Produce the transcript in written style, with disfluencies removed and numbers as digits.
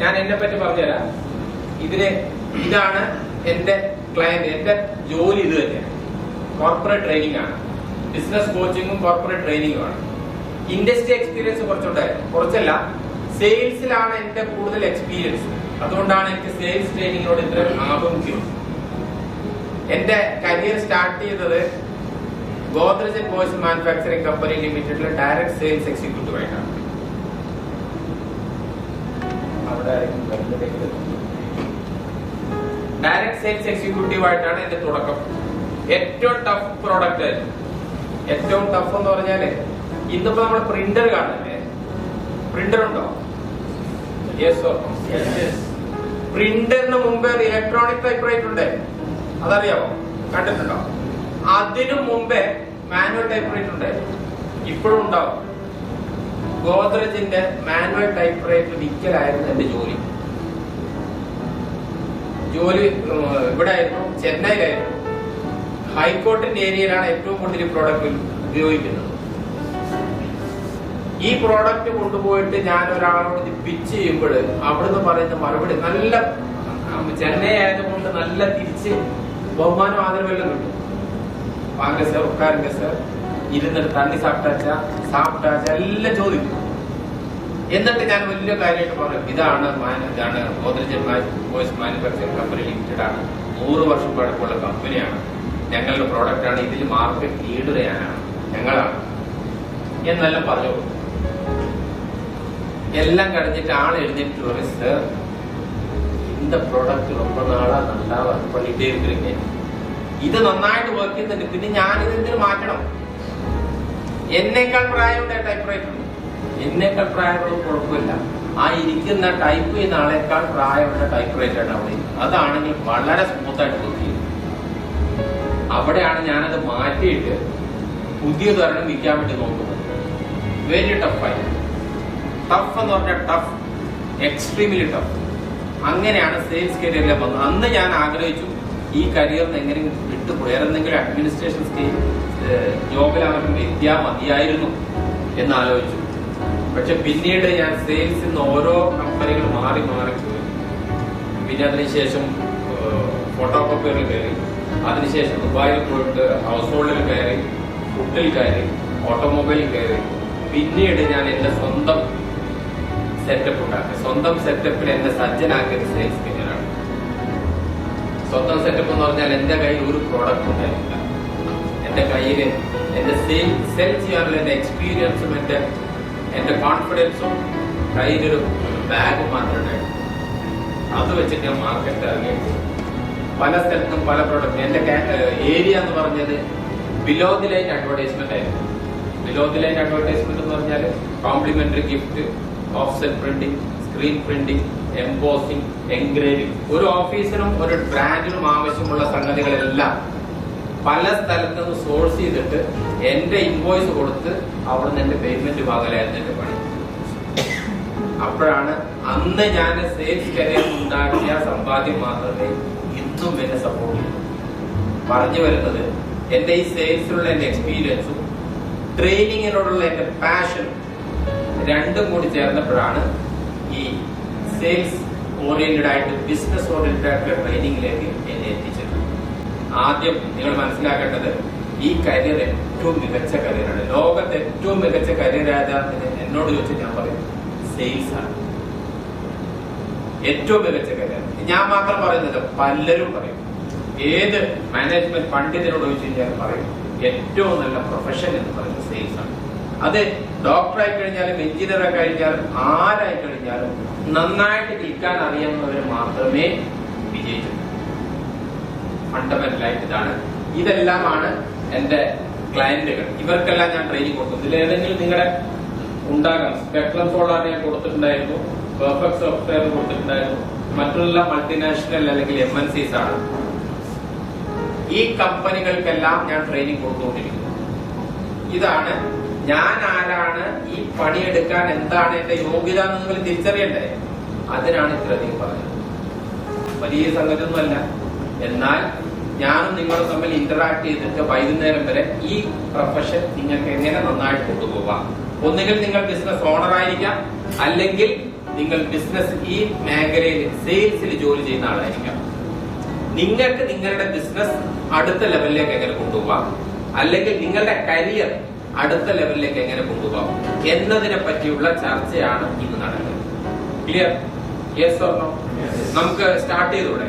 ഞാൻ എന്നെ പറ്റി പറഞ്ഞുതരാം. ഇതാണ് എന്റെ ക്ലയന്റ്. എന്റെ ജോലി ഇത് തന്നെയാണ്. കോർപ്പറേറ്റ് ട്രെയിനിങ് ആണ്. ബിസിനസ് കോച്ചിങ്ങും കോർപ്പറേറ്റ് ട്രെയിനിങ്ങും ആണ്. Industry experience കുറച്ചുണ്ടായിരുന്നു. കുറച്ചല്ല, സെയിൽസിലാണ് എന്റെ കൂടുതൽ എക്സ്പീരിയൻസ്. അതുകൊണ്ടാണ് എനിക്ക് സെയിൽസ് ട്രെയിനിങ്ങിനോട് ഇത്ര ആഭിമുഖ്യം. എന്റെ കരിയർ സ്റ്റാർട്ട് ചെയ്തത് Godrej and Boyce manufacturing company ലിമിറ്റഡിലെ ഡയറക്ട് സെയിൽസ് എക്സിക്യൂട്ടീവ് ആയിട്ടാണ്. ഡയറക്ട് സെയിൽസ് എക്സിക്യൂട്ടീവ് ആയിട്ടാണ് എന്റെ തുടക്കം. ഏറ്റവും ടഫ് പ്രോഡക്റ്റ് ആയിരുന്നു. ഏറ്റവും ടഫ് എന്ന് പറഞ്ഞാല് ഇന്നിപ്പോ നമ്മൾ പ്രിന്റർ കാണുന്നില്ലേ? പ്രിന്റർ ഉണ്ടോ? പ്രിന്ററിന് മുമ്പ് ഒരു ഇലക്ട്രോണിക് ടൈപ്പ് റൈറ്റർ ഉണ്ട്. അതറിയാമോ? കണ്ടിട്ടുണ്ടോ? അതിനു മുമ്പേ മാനുവൽ ടൈപ്പ് റൈറ്റർ ഉണ്ട്. ഇപ്പോഴും ഉണ്ടാവും. ഗോദ്രേജിന്റെ മാനുവൽ ടൈപ്പ് റൈറ്റർ വിൽക്കലായിരുന്നു എന്റെ ജോലി. ഇവിടെ ആയിരുന്നു, ചെന്നൈയിലായിരുന്നു. ഹൈക്കോർട്ടിന്റെ ഏരിയയിലാണ് ഏറ്റവും കൂടുതൽ ഈ പ്രോഡക്റ്റ് ഉപയോഗിക്കുന്നത്. ഈ പ്രോഡക്റ്റ് കൊണ്ടുപോയിട്ട് ഞാൻ ഒരാളോട് പിച്ച് ചെയ്യുമ്പോൾ അവിടുന്ന് പറയുന്ന മറുപടി നല്ല, ചെന്നൈ ആയതുകൊണ്ട് നല്ല തിരിച്ച് ബഹുമാനം ആദരവെല്ലാം കിട്ടും. വാങ്ക സാർ, ഉட்காருங்க സാർ, ഇരുന്നിട്ട് തണ്ണി സാപ്പിട്ടാച്ച എല്ലാം ചോദിക്കും. എന്നിട്ട് ഞാൻ വലിയ കാര്യമായിട്ട് പറയും, ഇതാണ് Godrej boys manufacturing company limited ആണ്. 100 വർഷം പഴക്കമുള്ള കമ്പനിയാണ്. ഞങ്ങളുടെ പ്രോഡക്റ്റ് ആണ്. ഇതിൽ മാർക്കറ്റ് ലീഡർ ചെയ്യാനാണ് ഞങ്ങളാണ് എന്നെല്ലാം പറഞ്ഞു. എല്ലാം കഴിഞ്ഞിട്ട് ആൾ എഴുന്നേറ്റ് പറയും, സാർ இந்த ப்ராடக்ட் ரொம்ப நாளா நல்லா ஒர்க் பண்ணிட்டே இருக்கிறீங்க, ഇത് നന്നായിട്ട് വർക്ക് ചെയ്യുന്നുണ്ട്, പിന്നെ ഞാനിത് എന്തിനു മാറ്റണം? എന്നേക്കാൾ പ്രായമുണ്ട് ടൈപ്പ് റൈറ്റർ. എന്നേക്കാൾ പ്രായമുള്ള കുഴപ്പമില്ല. ആ ഇരിക്കുന്ന ടൈപ്പ് ചെയ്യുന്ന ആളേക്കാൾ പ്രായമുള്ള ടൈപ്പ് റൈറ്ററാണ് അവിടെ. അതാണെങ്കിൽ വളരെ സ്മൂത്തായിട്ട് വർക്ക് ചെയ്യും. അവിടെയാണ് ഞാനത് മാറ്റിയിട്ട് പുതിയതൊരെണ്ണം വിൽക്കാൻ വേണ്ടി നോക്കുന്നത്. വെരി ടഫായി. ടഫ് എന്ന് പറഞ്ഞാൽ ടഫ്, എക്സ്ട്രീംലി ടഫ്. അങ്ങനെയാണ് സെയിൽസ് കരിയറിൽ വന്നത്. അന്ന് ഞാൻ ആഗ്രഹിച്ചു ഈ കരിയറിന് എങ്ങനെയെങ്കിലും വിട്ടുപോയി വേറെന്തെങ്കിലും അഡ്മിനിസ്ട്രേഷൻ ജോബിലാവനും എത്തിയാൽ മതിയായിരുന്നു എന്നാലോചിച്ചു. പക്ഷെ പിന്നീട് ഞാൻ സെയിൽസിൽ നിന്ന് ഓരോ കമ്പനികൾ മാറി പോയി. പിന്നെ അതിനുശേഷം ഫോട്ടോ കോപ്പിയറിൽ കയറി, അതിനുശേഷം ദുബായിൽ പോയിട്ട് ഹൗസ് ഹോൾഡിൽ കയറി, ഫുഡിൽ കയറി, ഓട്ടോമൊബൈലിൽ കയറി. പിന്നീട് ഞാൻ എന്റെ സ്വന്തം സെറ്റപ്പ് ഉണ്ടാക്കി. സ്വന്തം സെറ്റപ്പിൽ എന്നെ സജ്ജനാക്കിയത് സെയിൽസ് കരിയറാണ്. സ്വന്തം സെറ്റപ്പ് എന്ന് പറഞ്ഞാൽ എന്റെ കയ്യിൽ ഒരു പ്രോഡക്റ്റ് ഉണ്ടായിരുന്നില്ല. എന്റെ കയ്യിൽ എന്റെ സെൽ ചെയ്യാനുള്ള എന്റെ എക്സ്പീരിയൻസും എന്റെ കോൺഫിഡൻസും കയ്യിലൊരു ബാഗ് മാത്രമേ ഉണ്ടായിരുന്നു. അത് വെച്ചിട്ട് ഞാൻ മാർക്കറ്റ് ഇറങ്ങിയിട്ട് പല സ്ഥലത്തും പല പ്രോഡക്റ്റ്. എന്റെ ഏരിയ എന്ന് പറഞ്ഞത് ബിലോ ദി ലൈൻ അഡ്വർടൈസ്മെന്റ് ആയിരുന്നു. ബിലോ ദി ലൈൻ അഡ്വർടൈസ്മെന്റ് എന്ന് പറഞ്ഞാൽ complimentary gift, offset printing, screen printing, embossing, engraving. ഒരു ഓഫീസിനും ഒരു ബ്രാൻഡിനും ആവശ്യമുള്ള സംഗതികളെല്ലാം പല സ്ഥലത്ത് നിന്ന് സോഴ്സ് ചെയ്തിട്ട് എന്റെ ഇൻവോയ്സ് കൊടുത്ത് അവിടുന്ന് എന്റെ പേയ്മെന്റ് വാങ്ങലായിരുന്നു എന്റെ പണി. അപ്പോഴാണ് അന്ന് ഞാൻ സെയിൽസ് കരിയർ ഉണ്ടാക്കിയ സമ്പാദ്യം മാത്രമേ ഇന്നും എന്നെ സപ്പോർട്ട് ചെയ്തു. പറഞ്ഞു വരുന്നത് എന്റെ ഈ സെയിൽസിലുള്ള എന്റെ എക്സ്പീരിയൻസും ട്രെയിനിങ്ങിനോടുള്ള എന്റെ പാഷനും രണ്ടും കൂടി ചേർന്നപ്പോഴാണ് ഈ സെയിൽസ് ഓറിയന്റഡ് ആയിട്ട് ബിസിനസ് ഓറിയന്റഡ് ആയിട്ടുള്ള ട്രെയിനിങ്ങിലേക്ക് എന്നെ എത്തിച്ചത്. ആദ്യം നിങ്ങൾ മനസ്സിലാക്കേണ്ടത് ഈ കരിയർ ഏറ്റവും മികച്ച കരിയറാണ്. ലോകത്ത് ഏറ്റവും മികച്ച കരിയർ ഏതാണെന്ന് എന്നോട് ചോദിച്ചാൽ ഞാൻ പറയും സെയിൽസ് ആണ് ഏറ്റവും മികച്ച കരിയർ. ഞാൻ മാത്രം പറയുന്നത്, പലരും പറയും. ഏത് മാനേജ്മെന്റ് പണ്ഡിതനോട് ചോദിച്ചു കഴിഞ്ഞാൽ പറയും ഏറ്റവും നല്ല പ്രൊഫഷൻ എന്ന് പറയുന്നത് സെയിൽസ് ആണ്. അത് ഡോക്ടറായി കഴിഞ്ഞാലും എഞ്ചിനീയർ ആയി കഴിഞ്ഞാലും ആരായി കഴിഞ്ഞാലും നന്നായിട്ട് വിൽക്കാൻ അറിയാവുന്നവർ മാത്രമേ വിജയിച്ചു. ഫണ്ടമെന്റലായിട്ട് ഇതാണ്. ഇതെല്ലാമാണ് എന്റെ ക്ലയന്റുകൾ. ഇവർക്കെല്ലാം ഞാൻ ട്രെയിനിങ് കൊടുക്കും. ഇതിലേതെങ്കിലും നിങ്ങളുടെ ഉണ്ടാകാം. സ്പെക്ട്രം സോളാർ ഞാൻ കൊടുത്തിട്ടുണ്ടായിരുന്നു, പെർഫെക്റ്റ് സോഫ്റ്റ്വെയർ കൊടുത്തിട്ടുണ്ടായിരുന്നു. മറ്റുള്ള മൾട്ടിനാഷണൽ അല്ലെങ്കിൽ MNCs ആണ്. ഈ കമ്പനികൾക്കെല്ലാം ഞാൻ ട്രെയിനിങ് കൊടുത്തുകൊണ്ടിരിക്കുന്നു. ഇതാണ് ഞാൻ ആരാണ്, ഈ പണിയെടുക്കാൻ എന്താണ് എന്റെ യോഗ്യത എന്ന് നിങ്ങൾ തിരിച്ചറിയണ്ടേ. അതിനാണ് ഇത്രയധികം പറഞ്ഞത്. വലിയ സംഗതിയൊന്നുമല്ല. എന്നാൽ ഞാനും നിങ്ങളും തമ്മിൽ ഇന്ററാക്ട് ചെയ്തിട്ട് വൈകുന്നേരം വരെ ഈ പ്രൊഫഷൻ നിങ്ങൾക്ക് എങ്ങനെ നന്നായിട്ട് കൊണ്ടുപോകാം. ഒന്നുകിൽ നിങ്ങൾ ബിസിനസ് ഓണർ ആയിരിക്കാം, അല്ലെങ്കിൽ നിങ്ങൾ ബിസിനസ് ഈ മേഖലയിൽ സെയിൽസിൽ ജോലി ചെയ്യുന്ന ആളായിരിക്കാം. നിങ്ങൾക്ക് നിങ്ങളുടെ ബിസിനസ് അടുത്ത ലെവലിലേക്ക് എങ്ങനെ കൊണ്ടുപോകാം, അല്ലെങ്കിൽ നിങ്ങളുടെ കരിയർ അടുത്ത ലെവലിലേക്ക് എങ്ങനെ കൊണ്ടുപോകാം എന്നതിനെ പറ്റിയുള്ള ചർച്ചയാണ് ഇന്ന് നടക്കുന്നത്. ക്ലിയർ? Yes or no? നമുക്ക് സ്റ്റാർട്ട് ചെയ്തൂടെ?